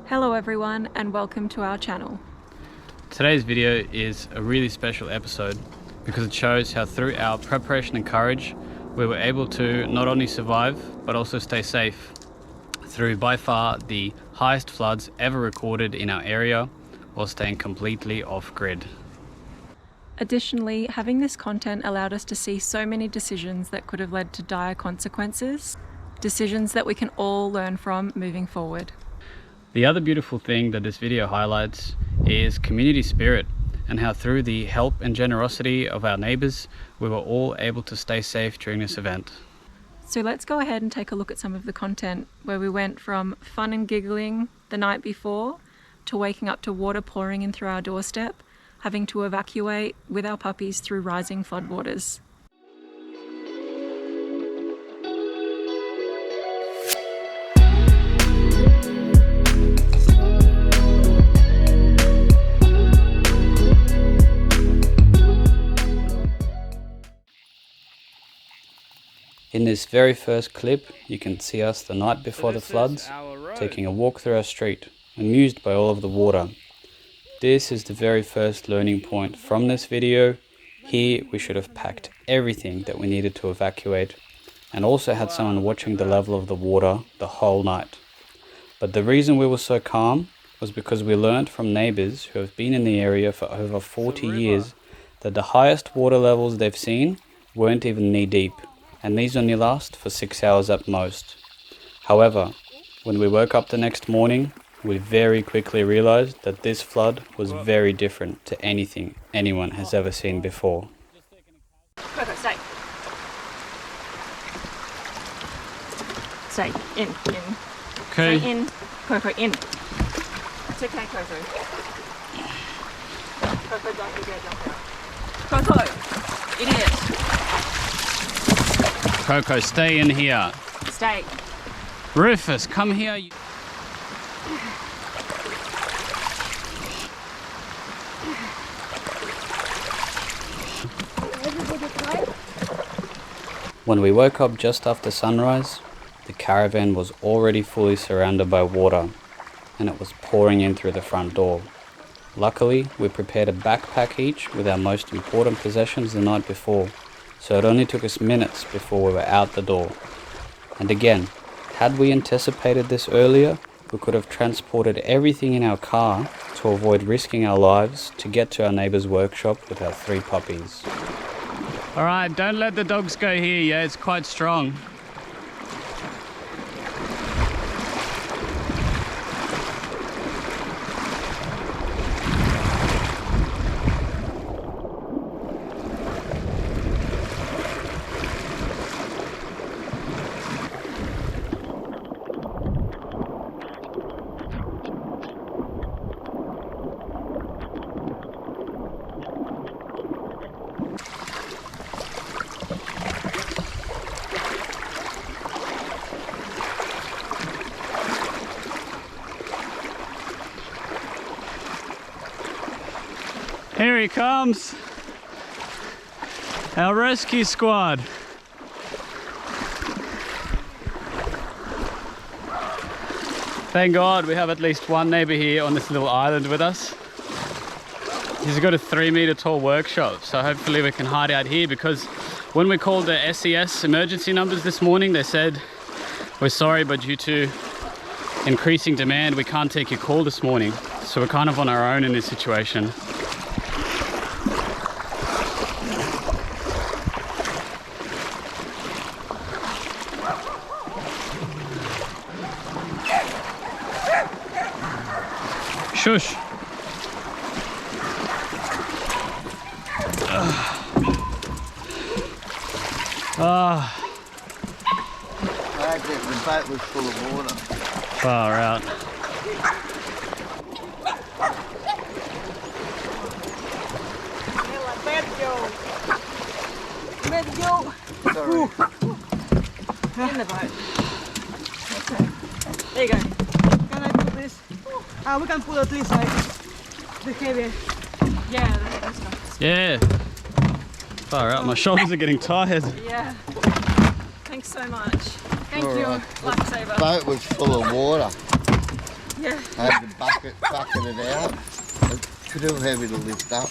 Hello everyone and welcome to our channel. Today's video is a really special episode because it shows how through our preparation and courage we were able to not only survive but also stay safe through by far the highest floods ever recorded in our area while staying completely off grid. Additionally, having this content allowed us to see so many decisions that could have led to dire consequences, decisions that we can all learn from moving forward. The other beautiful thing that this video highlights is community spirit and how through the help and generosity of our neighbours we were all able to stay safe during this event. So let's go ahead and take a look at some of the content where we went from fun and giggling the night before to waking up to water pouring in through our doorstep, having to evacuate with our puppies through rising floodwaters. In this very first clip, you can see us the night before the floods, taking a walk through our street, amused by all of the water. This is the very first learning point from this video. Here we should have packed everything that we needed to evacuate and also had someone watching the level of the water the whole night. But the reason we were so calm was because we learned from neighbours who have been in the area for over 40 years that the highest water levels they've seen weren't even knee deep, and these only last for 6 hours at most. However, when we woke up the next morning, we very quickly realized that this flood was very different to anything anyone has ever seen before. Coco, stay. Stay. In. Okay. Stay in. Coco, in. It's okay, Coco. Coco, don't you jump out. Coco, idiot. Coco, stay in here. Stay. Rufus, come here. When we woke up just after sunrise, the caravan was already fully surrounded by water and it was pouring in through the front door. Luckily, we prepared a backpack each with our most important possessions the night before, so it only took us minutes before we were out the door. And again, had we anticipated this earlier, we could have transported everything in our car to avoid risking our lives to get to our neighbour's workshop with our 3 puppies. Alright, don't let the dogs go here, yeah, it's quite strong. Here he comes, our rescue squad. Thank God we have at least one neighbour here on this little island with us. He's got a 3-metre tall workshop, so hopefully we can hide out here, because when we called the SES emergency numbers this morning, they said, "We're sorry, but due to increasing demand, we can't take your call this morning." So we're kind of on our own in this situation. Shush. The boat was full of water. Far out. Sorry. In the boat. Okay. There you go. Can I put this? We can put at least like the heavy. Yeah, that's good. Yeah. Far out. My shoulders are getting tired. Yeah. Thanks so much. Thank you, Alright. lifesaver. The boat was full of water. Yeah. I had to bucket it out. It's too heavy to lift up.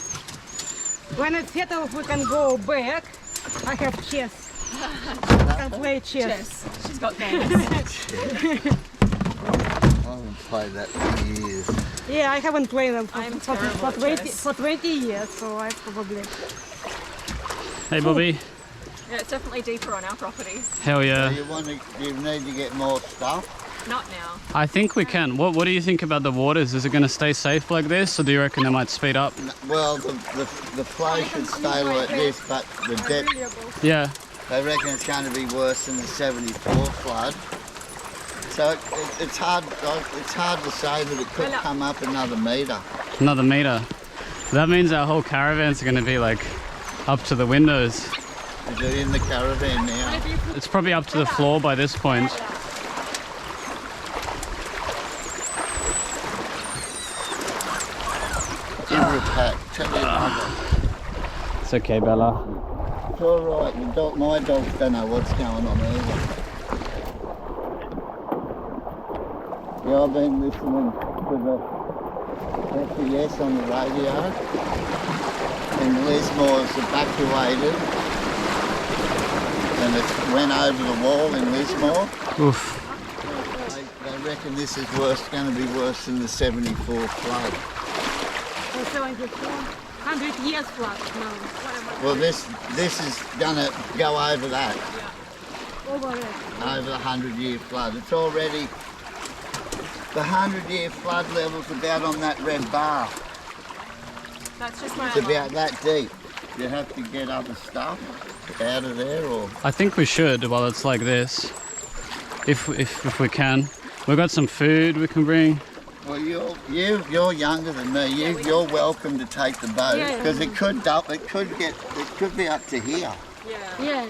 When it's settled, we can go back. I have chess. I can play chess. Yes, she's got games. I haven't played that for years. Yeah, I haven't played them I'm for terrible at 20, chess. for 20 years, so I probably... Hey Bobby. Yeah, it's definitely deeper on our property. Hell yeah. So you need to get more stuff. Not now. I think we can. What do you think about the waters? Is it going to stay safe like this, or do you reckon they might speed up? Well, the flow should stay like this, but the depth, Yeah. they reckon it's going to be worse than the 74 flood. So it's hard to say, but it could come up another metre. Another metre. That means our whole caravans are going to be like up to the windows. They're in the caravan now. It's probably up to the floor by this point. Give her a pat. Tell your mother. It's okay, Bella. It's all right. My dogs don't know what's going on either. Yeah, I've been listening to the SES on the radio, and Lismore's evacuated, and it went over the wall in Lismore. Oof. They reckon this is going to be worse than the 74 flood. So 74, 100 years flood now. Well, this is going to go over that, Over it. over the 100-year flood. It's already, the 100-year flood level's about on that red bar. That's just my It's about that deep. You have to get other stuff out of there, or I think we should while it's like this. If we can. We've got some food we can bring. well, you're younger than me. You're welcome to take the boat Yeah. because it could be up to here. Yeah.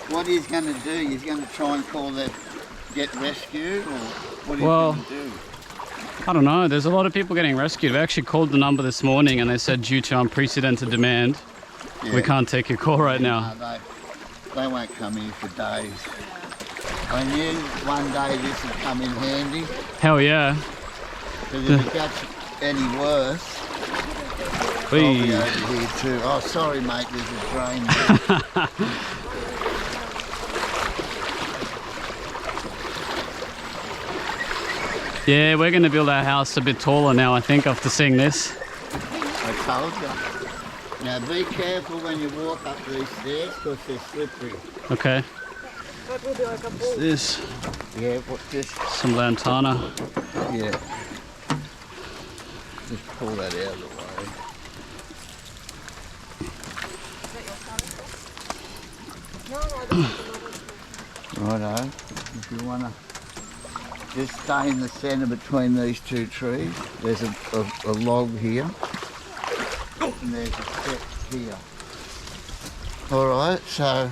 What he's going to do? He's going to try and call that get rescued, or what are you Well, going to do? I don't know. There's a lot of people getting rescued. We actually called the number this morning and they said due to unprecedented demand, Yeah. we can't take your call right now. No, they won't come here for days. I knew one day this would come in handy, Hell yeah. because if it gets any worse, I'll be Whee. over here too. Oh, sorry, mate, there's a drain. Yeah, we're going to build our house a bit taller now, I think, after seeing this. I told you. Now be careful when you walk up these stairs because they're slippery. Okay. That will be like a boat. This, Yeah, what's this? some lantana. Yeah. Just pull that out of the way. Righto. If you want to just stay in the centre between these two trees, there's a log here, and there's a step here. All right, so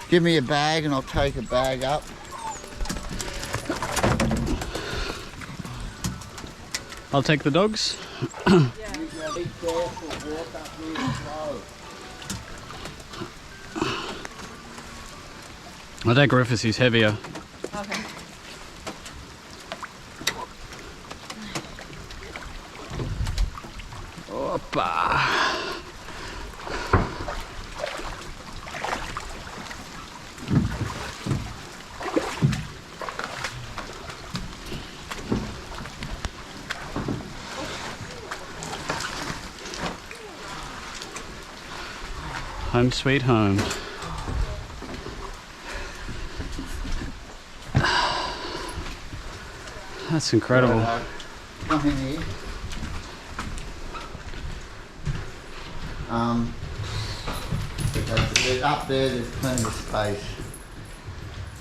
give me a bag and I'll take a bag up. I'll take the dogs. You gotta be careful, walk up really slow. I'll take Rufus, he's heavier. Okay. Opa. Home sweet home. That's incredible. Righto. Come in here. Up there, there's plenty of space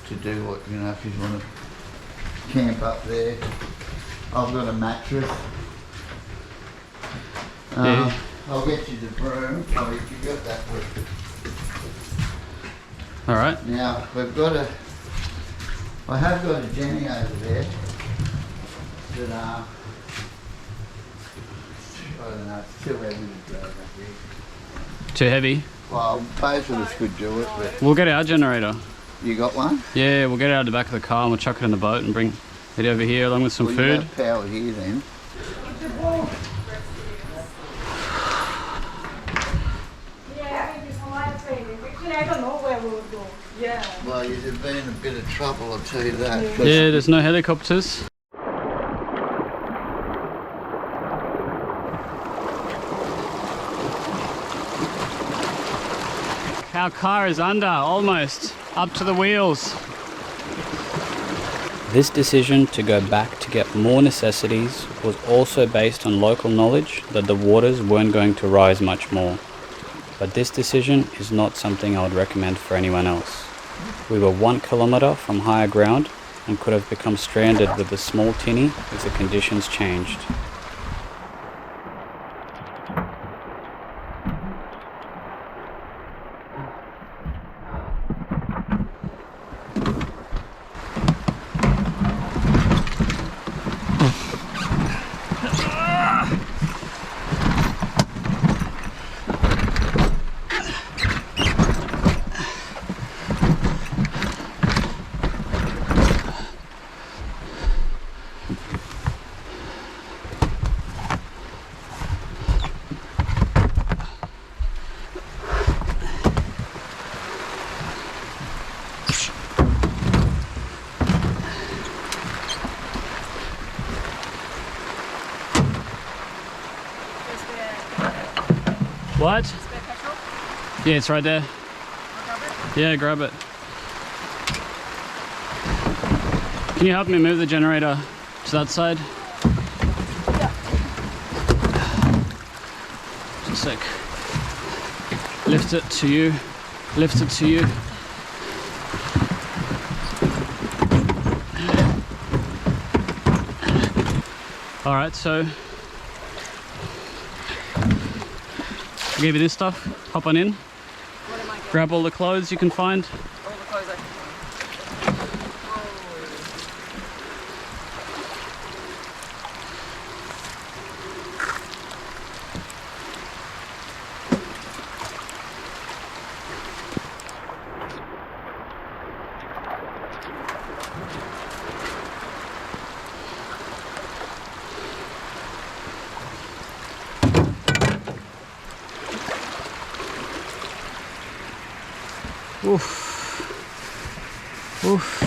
to do what, you know, if you want to camp up there. I've got a mattress. Yeah. I'll get you the broom. Oh, you got that one. All right. Now, I have got a Jenny over there that, I don't know, it's too heavy to drag up here. Too heavy. Well, both of us could do it, but We'll get our generator. you got one? Yeah, we'll get it out of the back of the car and we'll chuck it in the boat and bring Head over here along with some Well, food. you have power here then. I don't know where we will go. Yeah. Well, you'd have been in a bit of trouble, I'll tell you that. Yeah, there's no helicopters. Our car is under, almost, up to the wheels. This decision to go back to get more necessities was also based on local knowledge that the waters weren't going to rise much more. But this decision is not something I would recommend for anyone else. We were 1 kilometre from higher ground and could have become stranded with a small tinny if the conditions changed. What? Spare petrol? Yeah, it's right there. I'll grab it. Yeah, grab it. Can you help me move the generator to that side? Yeah. Just a sec. Lift it to you. Lift it to you. All right, so I'll give you this stuff. Hop on in. What am I getting? Grab all the clothes you can find. All the clothes I can find. Oof. Oof.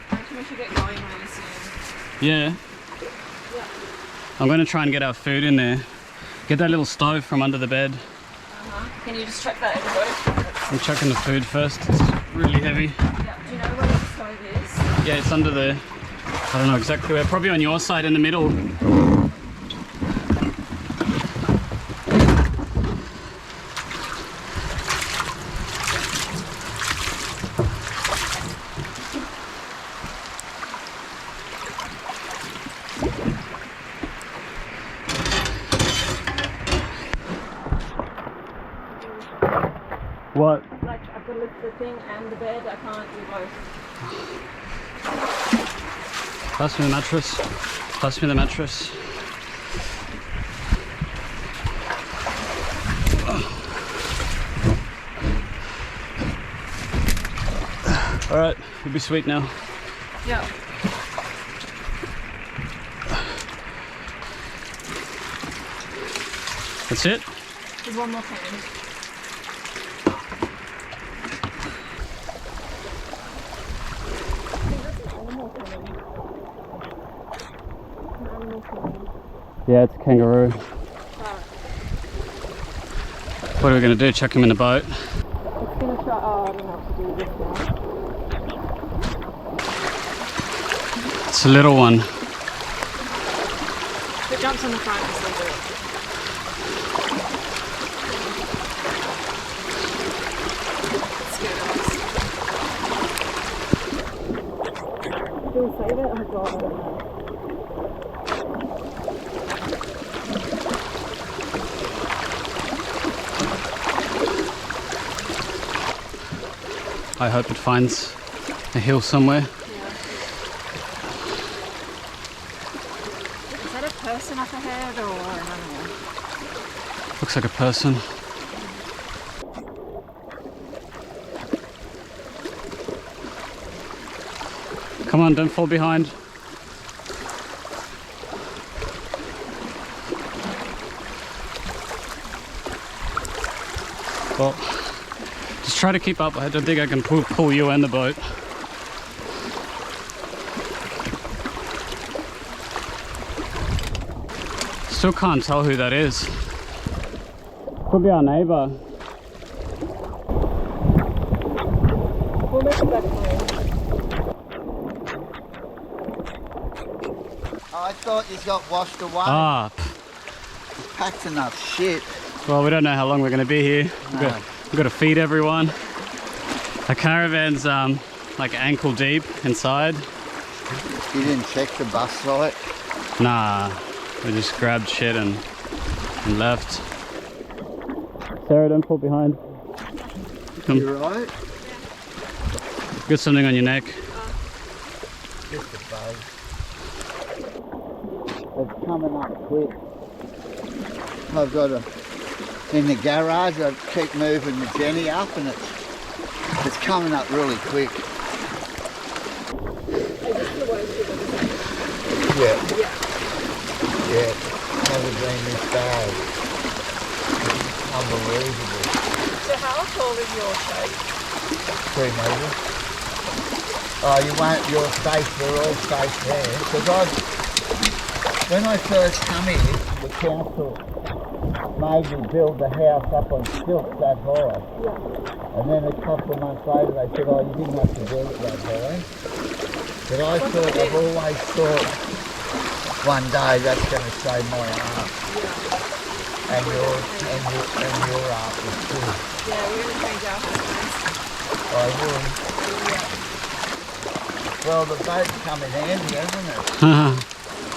I reckon we should get going really soon. Yeah. Yeah. I'm going to try and get our food in there. Get that little stove from under the bed. Can you just check that in the boat? I'm chucking the food first. It's really heavy. Yeah. Do you know where the stove is? Yeah, it's under there. I don't know exactly where. Probably on your side in the middle. What? Like, I've got to lift the thing and the bed. I can't do both. Pass me the mattress. Pass me the mattress. All right, you'll be sweet now. Yeah. That's it? There's one more can. Yeah, it's a kangaroo. What are we going to do? Chuck him in the boat? It's going to try. Oh, I don't have to do this now. It's a little one. If it jumps on the front, just leave it. It's scared of us. Do we save it? Oh god, I don't know. I hope it finds a hill somewhere. Yeah. Is that a person up ahead or an animal? Looks like a person. Come on, don't fall behind. Well, just try to keep up. I don't think I can pull you and the boat. Still can't tell who that is. Could be our neighbour. We'll make it back home. I thought you got washed away. Ah, Packed enough shit. well, we don't know how long we're going to be here. No. We've got to feed everyone. Our caravan's like ankle deep inside. You didn't check the bus site? Nah, we just grabbed shit and left. Sarah, don't fall behind. Come. You right? Got something on your neck. Just a bug. It's coming up quick. I've got in the garage, I keep moving the Jenny up and it's coming up really quick. Yeah, never been this bad. Unbelievable. So how tall is your shape? 3 metres. Oh, you're safe, we're all safe there. Because when I first come here, the council made me build the house up on stilts that high. Yeah. And then a couple of months later they said, oh, you didn't have to build it that high. But I've always thought one day that's going to save my arm. Yeah. And your arm is too. Yeah, we're going to change our houses. I would. Yeah. Well, the boat's come in handy, hasn't it?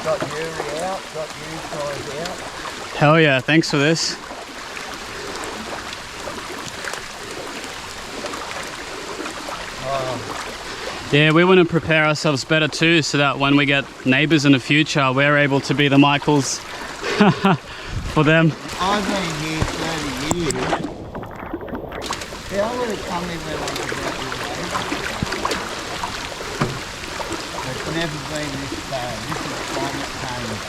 Got Yuri out, got you guys out. Hell yeah, thanks for this. Oh, Yeah, we want to prepare ourselves better too, so that when we get neighbours in the future, we're able to be the Michaels for them. I've been here 30 years. Yeah, I would have come in when I was about your age. It's never been this bad. This is climate change.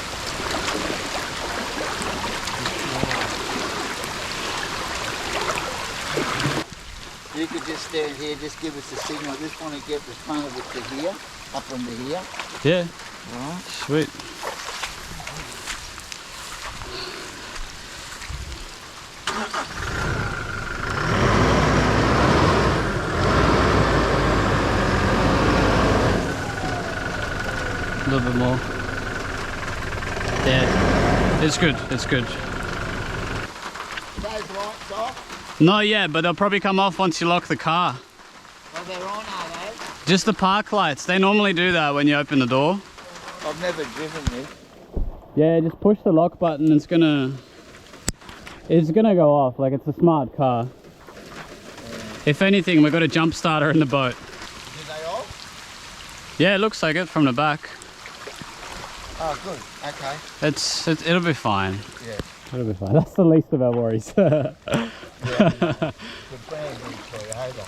You could just stand here, just give us a signal. I just want to get the front of it to here, up into here. Yeah, Right. sweet. A little bit more. Yeah, it's good, it's good. Those lights off? Not yet, but they'll probably come off once you lock the car. Oh, they're on, are they? Just the park lights. They normally do that when you open the door. I've never driven this. Yeah, just push the lock button. It's gonna go off. Like, it's a smart car. If anything, we've got a jump starter in the boat. Are they off? Yeah, it looks like it from the back. Oh, good. Okay. It'll be fine. Yeah. It'll be fine. That's the least of our worries. Yeah. The brand new Toyota.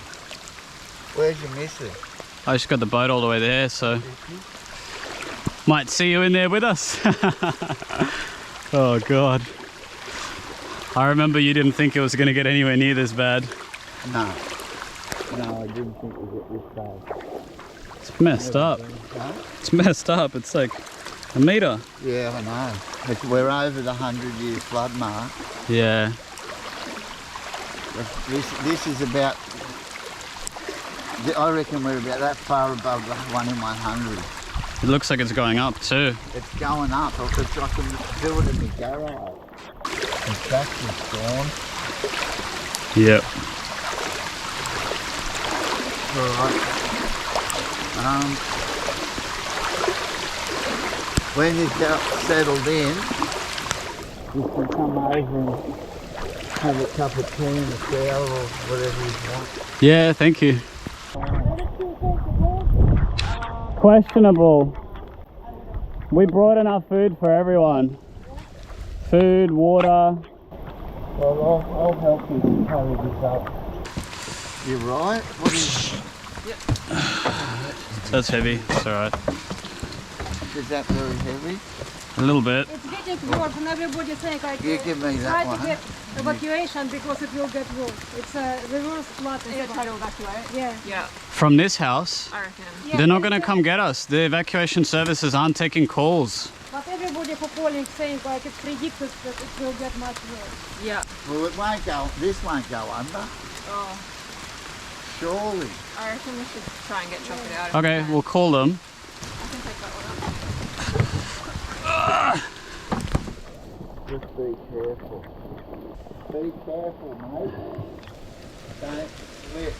Where's your missus? I just got the boat all the way there, so might see you in there with us. Oh God. I remember you didn't think it was going to get anywhere near this bad. No. No, I didn't think it would get this bad. It's messed up. Huh? It's messed up. It's like a metre. Yeah, I know. We're over the 100-year flood mark. Yeah. This is about, I reckon we're about that far above the 1 in 100. It looks like it's going up too. It's going up. I can do it in the garage. The tractor's gone. Yep. Alright. When you get settled in, you can come over and have a cup of tea and a shower or whatever you want. Yeah, thank you. Questionable. We brought enough food for everyone. Food, water. Well, I'll help you carry this up. You right? What is... That's heavy, it's alright. Is that very heavy? A little bit. It's getting worse and everybody saying like You give me that try one. to get evacuation because it will get worse. It's a reverse flood. Try to evacuate? Yeah. Yeah, From this house, I reckon. Yeah, they're not going to come get us. The evacuation services aren't taking calls. But everybody who calling saying like it's predicted that it will get much worse. Yeah. Well, it won't go, this won't go under, Oh, surely. I reckon we should try and get chocolate out. Okay, we'll call them. I can take that one Just be careful. Be careful, mate. Don't slip.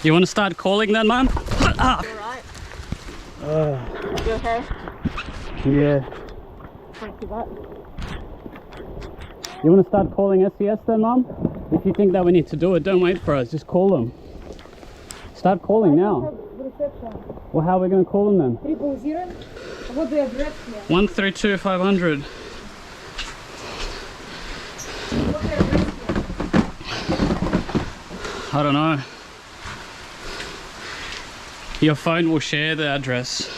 You want to start calling then, Mum? alright. You okay? Yeah. You want to start calling SES then, Mum? If you think that we need to do it, don't wait for us, just call them. Start calling now. Reception. Well, how are we going to call them then? 000. What the address here? 132 500. What the address here? I don't know. Your phone will share the address.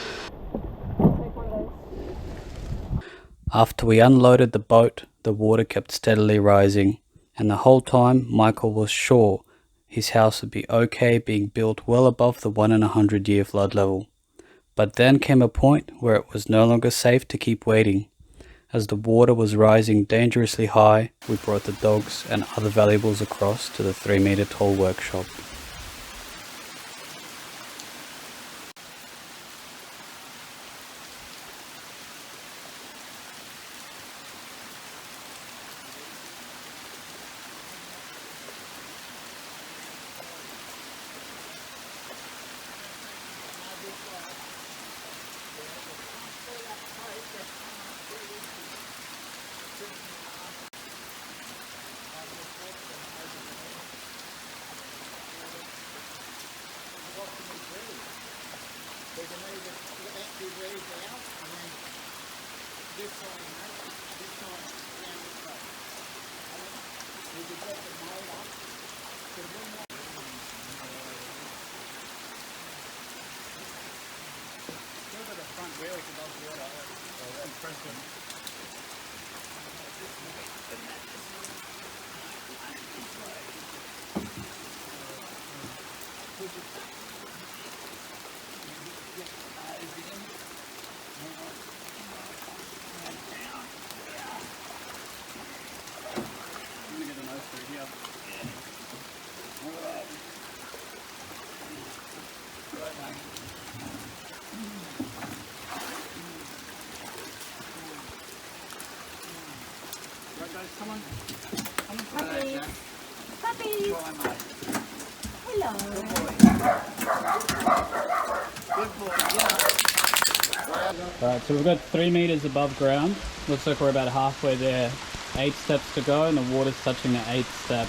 After we unloaded the boat, the water kept steadily rising, and the whole time Michael was sure his house would be okay being built well above the 1 in 100 year flood level. But then came a point where it was no longer safe to keep waiting. As the water was rising dangerously high, we brought the dogs and other valuables across to the 3-meter tall workshop. Alright, so we've got 3 meters above ground. Looks like we're about halfway there. 8 steps to go and the water's touching the 8th step.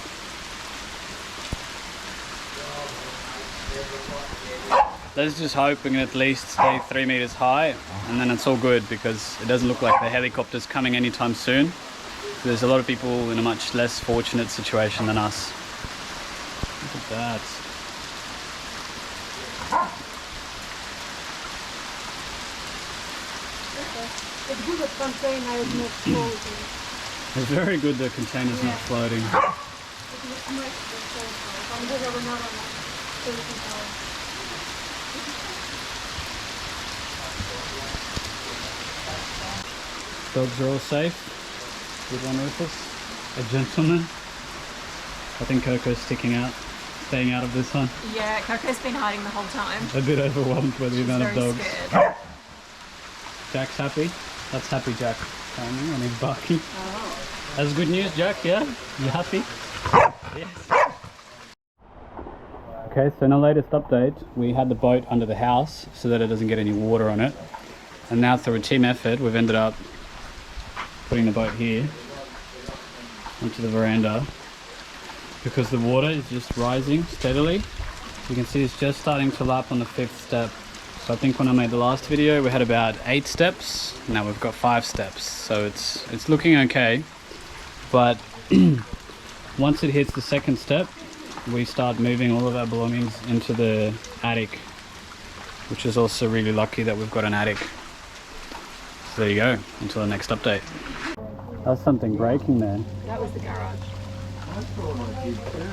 Let's just hope we can at least stay 3 meters high, and then it's all good because it doesn't look like the helicopter's coming anytime soon. There's a lot of people in a much less fortunate situation than us. Look at that. It's good that container is not floating. It's very good the container's not floating. It looks nice container. I'm going to have another one. Dogs are all safe. Good one, Rufus. A gentleman. I think Coco's sticking out. staying out of this one? Yeah, Coco's been hiding the whole time. A bit overwhelmed by the amount of Very dogs. scared. Jack's happy. That's happy Jack coming and he's barking. Oh. That's good news, Jack, yeah? You happy? Yes. Okay, so in the latest update, we had the boat under the house so that it doesn't get any water on it. And now through a team effort, we've ended up putting the boat here onto the veranda because the water is just rising steadily. You can see it's just starting to lap on the 5th step. So I think when I made the last video, we had about 8 steps. Now we've got 5 steps. So it's looking okay. But once it hits the 2nd step, we start moving all of our belongings into the attic, which is also really lucky that we've got an attic. So there you go, until the next update. That's something breaking there. That was the garage.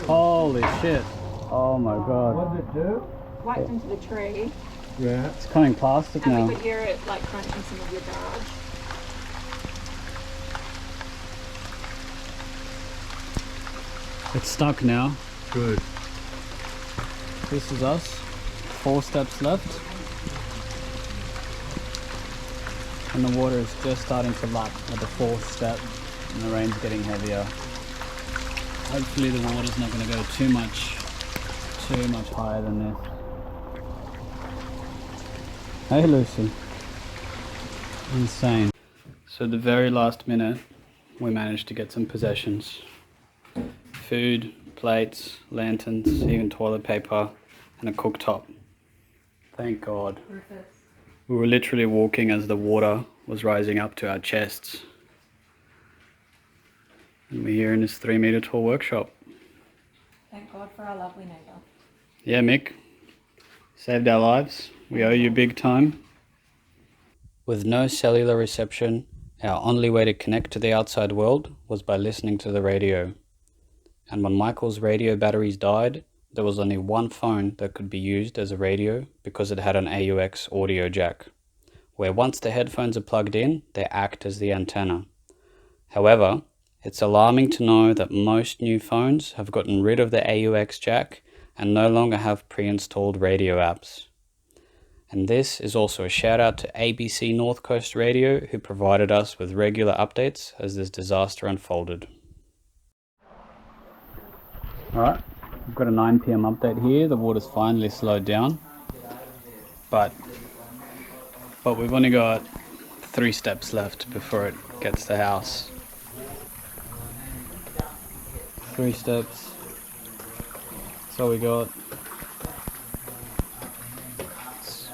Holy shit. Oh my god. What did it do? Whacked into the tree. Yeah. It's coming plastic And now. we could hear it like crunching some of your garage. It's stuck now. Good. This is us. 4 steps left. And the water is just starting to lap at the 4th step. And the rain's getting heavier. Hopefully the water's not going to go too much higher than this. Hey Lucy. Insane. So the very last minute, we managed to get some possessions. Food, plates, lanterns, even toilet paper, and a cooktop. Thank God. We were literally walking as the water was rising up to our chests. And we're here in this 3-meter tall workshop. Thank God for our lovely neighbour. Yeah, Mick. Saved our lives. We owe you big time. With no cellular reception, our only way to connect to the outside world was by listening to the radio. And when Michael's radio batteries died, there was only one phone that could be used as a radio because it had an AUX audio jack, where once the headphones are plugged in, they act as the antenna. However, it's alarming to know that most new phones have gotten rid of the AUX jack and no longer have pre-installed radio apps. And this is also a shout out to ABC North Coast Radio, who provided us with regular updates as this disaster unfolded. Alright, we've got a 9 PM update here. The water's finally slowed down, but we've only got 3 steps left before it gets to the house. 3 steps, that's all we got. It's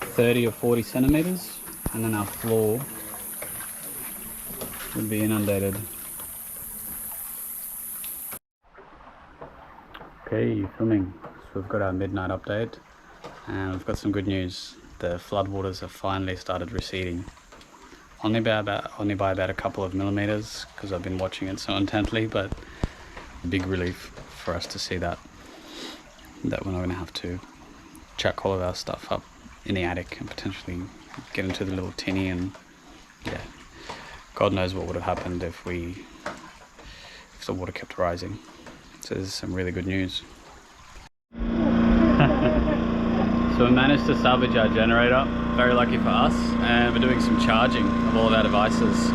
30 or 40 centimeters, and then our floor would be inundated. Okay, you're filming. So we've got our midnight update, and we've got some good news. The floodwaters have finally started receding. Only by about a couple of millimeters, because I've been watching it so intently, but a big relief for us to see that we're not going to have to chuck all of our stuff up in the attic and potentially get into the little tinny, and yeah, God knows what would have happened if the water kept rising. So this is some really good news. So we managed to salvage our generator, very lucky for us, and we're doing some charging of all of our devices.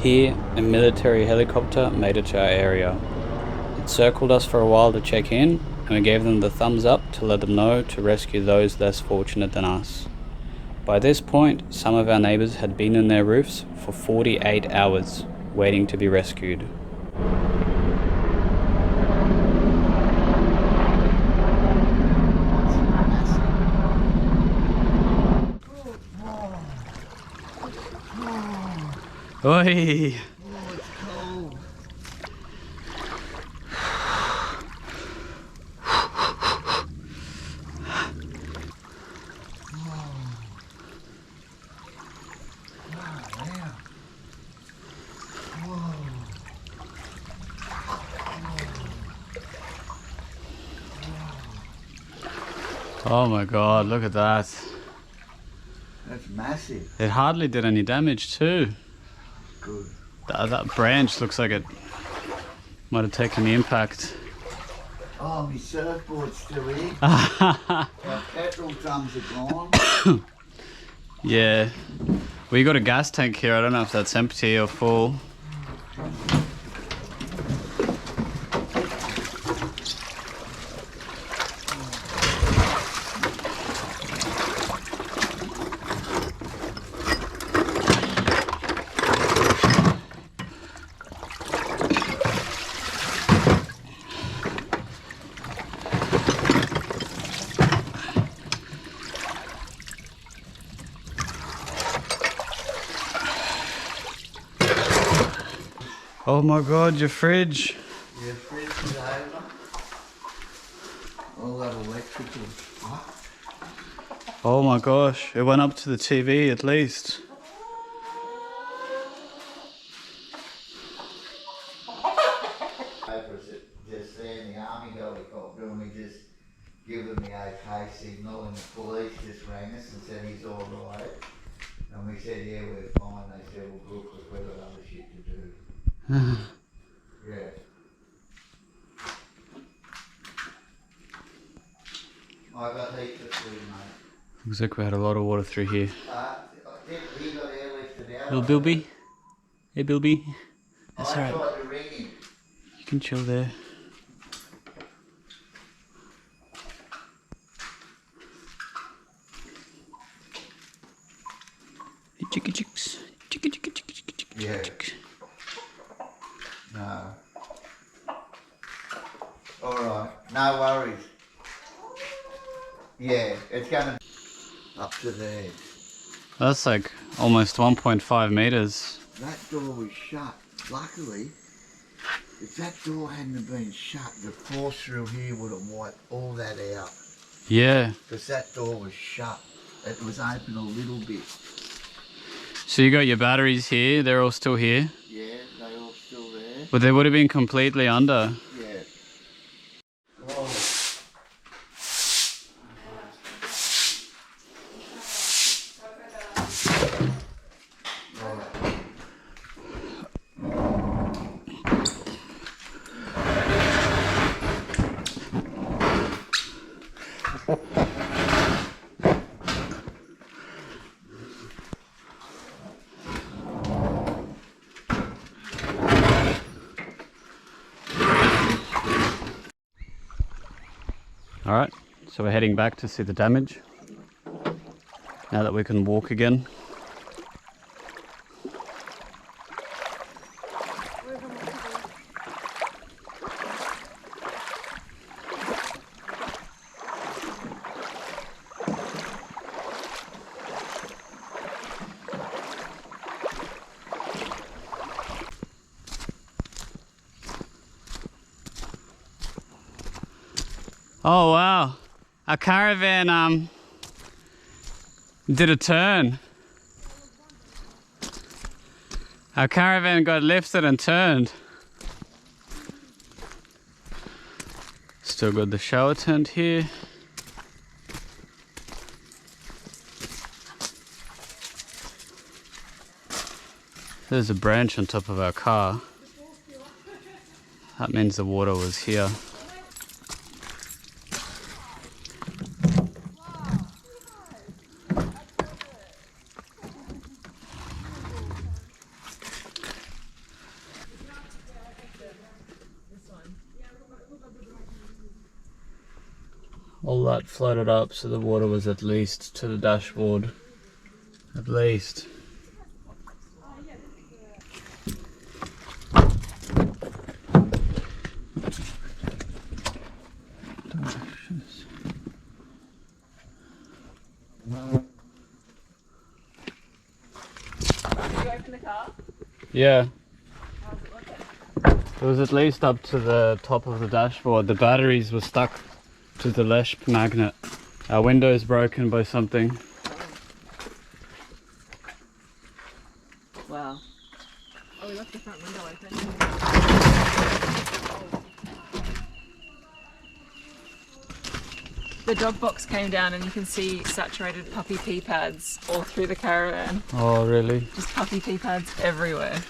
Here, a military helicopter made it to our area. It circled us for a while to check in, and we gave them the thumbs up to let them know to rescue those less fortunate than us. By this point, some of our neighbours had been in their roofs for 48 hours, waiting to be rescued. Oi! Oh my god, look at that. That's massive. It hardly did any damage too. Good. That branch looks like it might have taken the impact. Oh, my surfboard's still here. Our petrol drums are gone. Yeah. We got a gas tank here. I don't know if that's empty or full. Oh my god, your fridge. Your fridge is over. All that electrical. Oh my gosh, it went up to the TV at least. Just seeing the army helicopter and we just give them the OK signal and the police just rang us and said he's all right. And we said, yeah, we're fine. They said, well, good, because we've got other shit to do. Yeah. I got heaps of food, mate. Looks like we had a lot of water through here. I think he got airlifted out. Little Bilby? Hey Bilby? That's I alright. tried to ring him. You can chill there. Hey, chicka chicks. Chicka chicka chicka chicka chicka Yeah. chicks. No. Alright, no worries. Yeah, it's going up to there. That's like almost 1.5 meters. That door was shut. Luckily, if that door hadn't been shut, the force through here would have wiped all that out. Yeah. Because that door was shut. It was open a little bit. So you got your batteries here, they're all still here? Yeah, they all still there. But they would have been completely under. Yeah. Whoa. Alright, so we're heading back to see the damage. Now that we can walk again. Oh wow, our caravan did a turn. Our caravan got lifted and turned. Still got the shower tent here. There's a branch on top of our car. That means the water was here. All that floated up, so the water was at least to the dashboard. At least. Did you open the car? Yeah. How's it looking? It was at least up to the top of the dashboard. The batteries were stuck to the lash magnet. Our window's broken by something. Wow. Oh, we left the front window open. The dog box came down and you can see saturated puppy pee pads all through the caravan. Oh, really? Just puppy pee pads everywhere.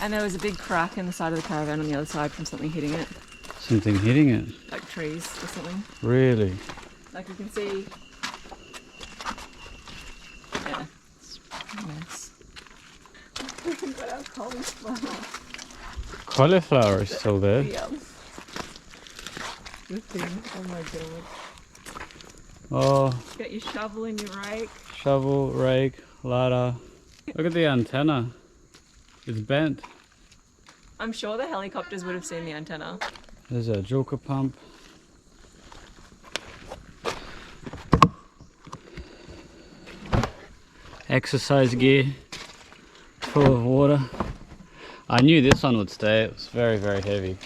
And there was a big crack in the side of the caravan on the other side from something hitting it. Something hitting it? Like trees or something. Really? Like you can see. Yeah, it's a mess. We've got our cauliflower. Cauliflower is still there. Yeah. This thing, oh my god. Oh, Get your shovel and your rake. shovel, rake, ladder. Look at the antenna. It's bent. I'm sure the helicopters would have seen the antenna. There's a joker pump. Exercise gear full of water. I knew this one would stay. It was very, very heavy.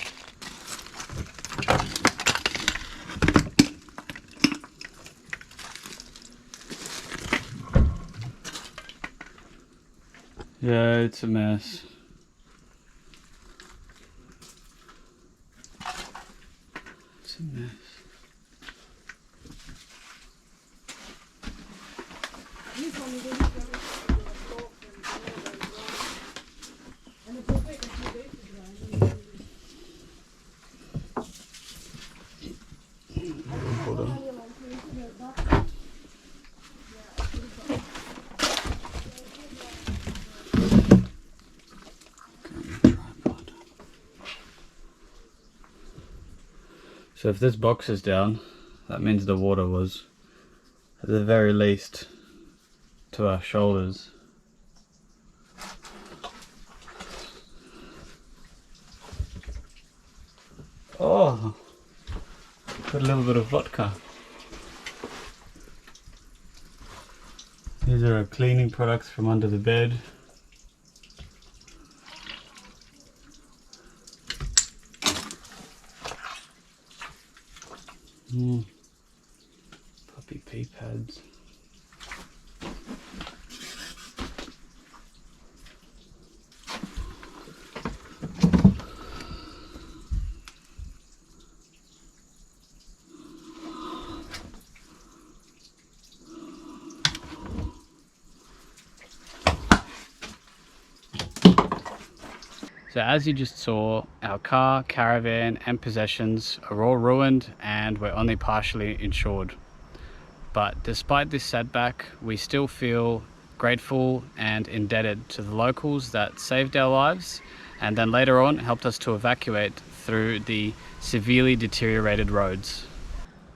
Yeah, it's a mess. It's a mess. So if this box is down, that means the water was at the very least to our shoulders. Oh, got a little bit of vodka. These are our cleaning products from under the bed. Puppy pee pads. So as you just saw, our car, caravan and possessions are all ruined and we're only partially insured. But despite this setback, we still feel grateful and indebted to the locals that saved our lives and then later on helped us to evacuate through the severely deteriorated roads.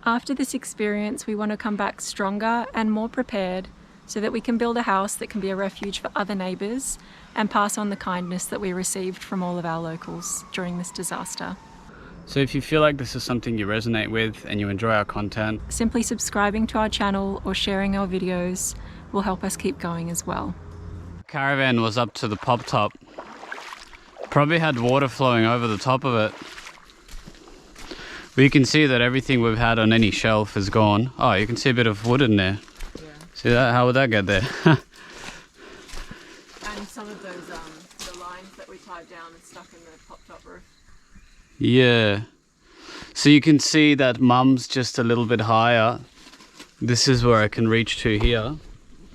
After this experience, we want to come back stronger and more prepared so that we can build a house that can be a refuge for other neighbours and pass on the kindness that we received from all of our locals during this disaster. So if you feel like this is something you resonate with and you enjoy our content, simply subscribing to our channel or sharing our videos will help us keep going as well. Caravan was up to the pop top. Probably had water flowing over the top of it. We can see that everything we've had on any shelf is gone. Oh, you can see a bit of wood in there. Yeah. See that? How would that get there? And some of those the lines that we tied down and stuck in the pop-top roof. Yeah. So you can see that mum's just a little bit higher. This is where I can reach to here.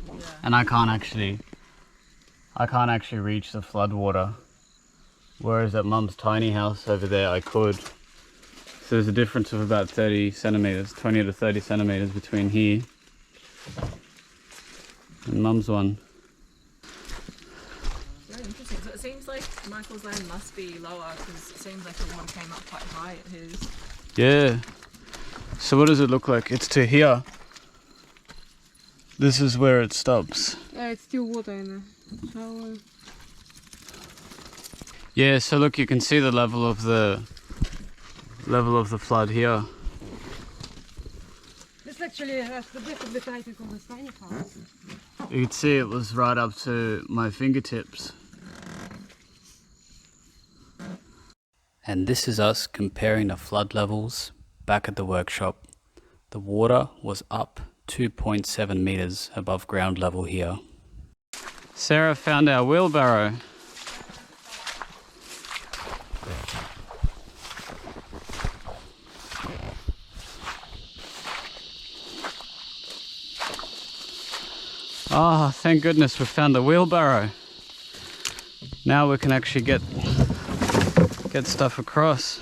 Yeah. And I can't actually reach the flood water. Whereas at mum's tiny house over there I could. So there's a difference of about 30 centimeters, 20 to 30 centimeters between here and mum's one. Very interesting. So it seems like Michael's land must be lower because it seems like the water came up quite high at his. Yeah. So what does it look like? It's to here. This is where it stops. Yeah, it's still water in the shower. Yeah, so look, you can see the level of the flood here. This actually has the best of the typing of the tiny house. You can see it was right up to my fingertips. And this is us comparing the flood levels back at the workshop. The water was up 2.7 meters above ground level here. Sarah found our wheelbarrow. Oh, thank goodness we found the wheelbarrow. Now we can actually get stuff across.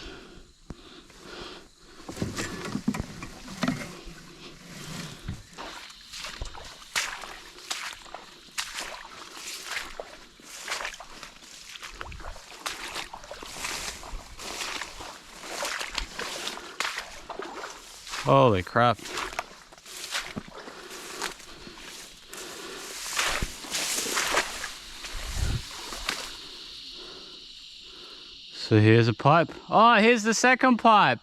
Holy crap. So here's a pipe. Oh, here's the second pipe.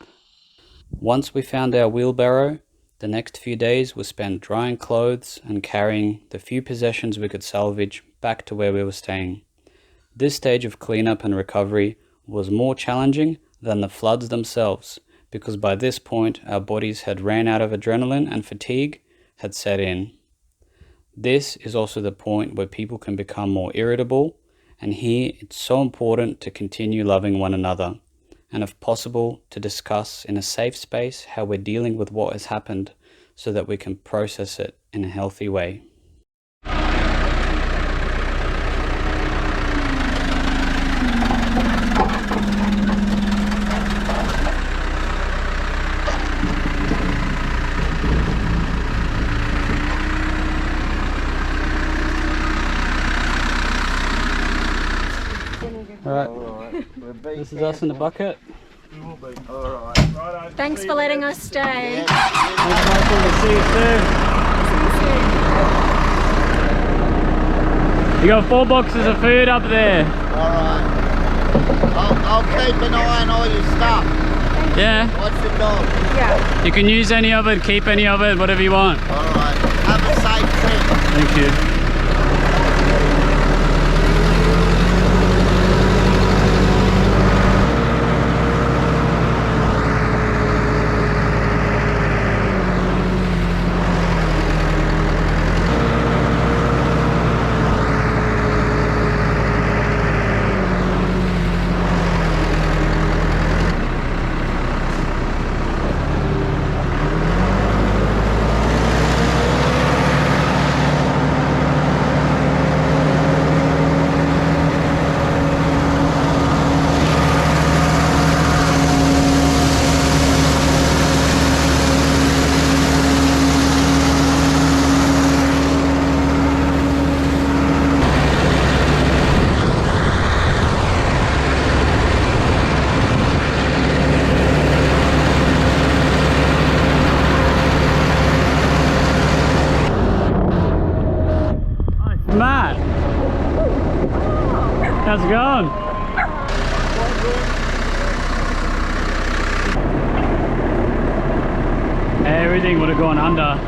Once we found our wheelbarrow, the next few days were spent drying clothes and carrying the few possessions we could salvage back to where we were staying. This stage of cleanup and recovery was more challenging than the floods themselves, because by this point our bodies had ran out of adrenaline and fatigue had set in. This is also the point where people can become more irritable, and here it's so important to continue loving one another, and if possible to discuss in a safe space how we're dealing with what has happened so that we can process it in a healthy way. Alright, this is us in the bucket. Alright. Thanks for letting us stay. Thanks, Michael. We'll see you soon. You got 4 boxes of food up there. Alright. I'll keep an eye on all your stuff. Yeah. What's the dog? Yeah. You can use any of it, keep any of it, whatever you want. Alright. Have a safe trip. Thank you. Matt, how's it going? Everything would have gone under.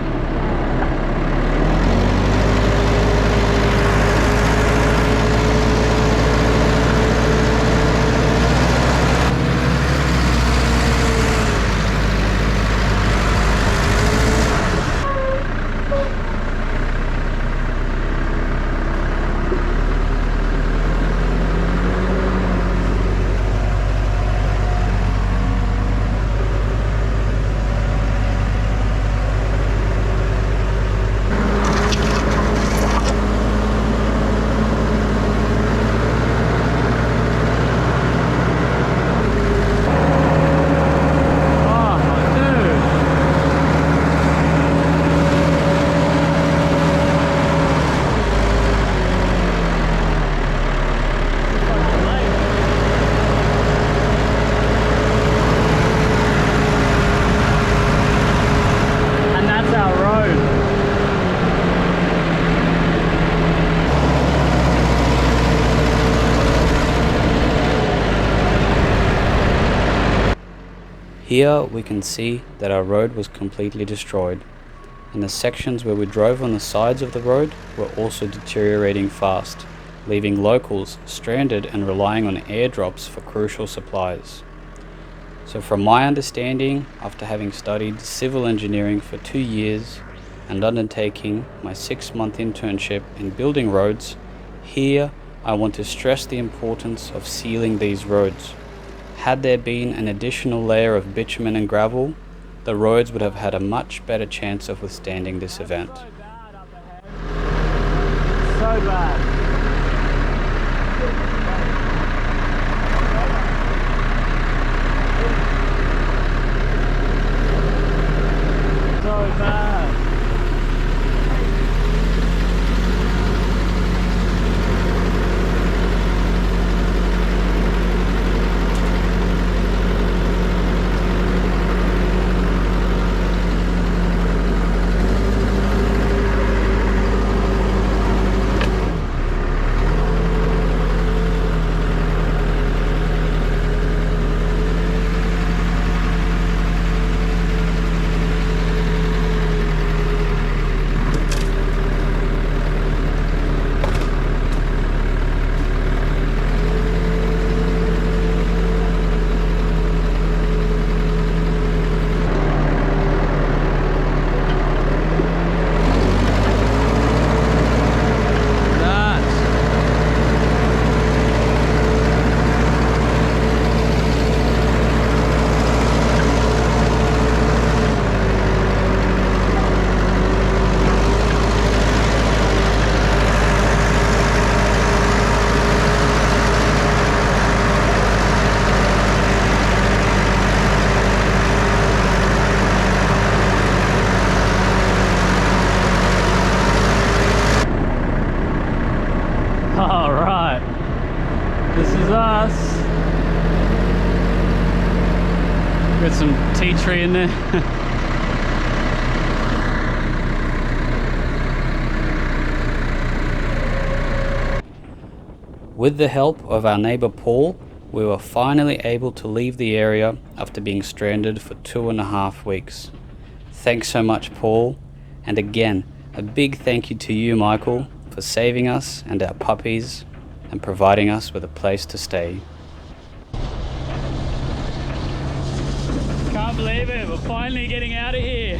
Here we can see that our road was completely destroyed, and the sections where we drove on the sides of the road were also deteriorating fast, leaving locals stranded and relying on airdrops for crucial supplies. So from my understanding, after having studied civil engineering for 2 years and undertaking my 6-month internship in building roads, here I want to stress the importance of sealing these roads. Had there been an additional layer of bitumen and gravel, the roads would have had a much better chance of withstanding this event. So bad. So bad. All right, this is us. Got some tea tree in there. With the help of our neighbour Paul, we were finally able to leave the area after being stranded for 2.5 weeks. Thanks so much, Paul, and again, a big thank you to you, Michael, for saving us and our puppies and providing us with a place to stay. Can't believe it, we're finally getting out of here.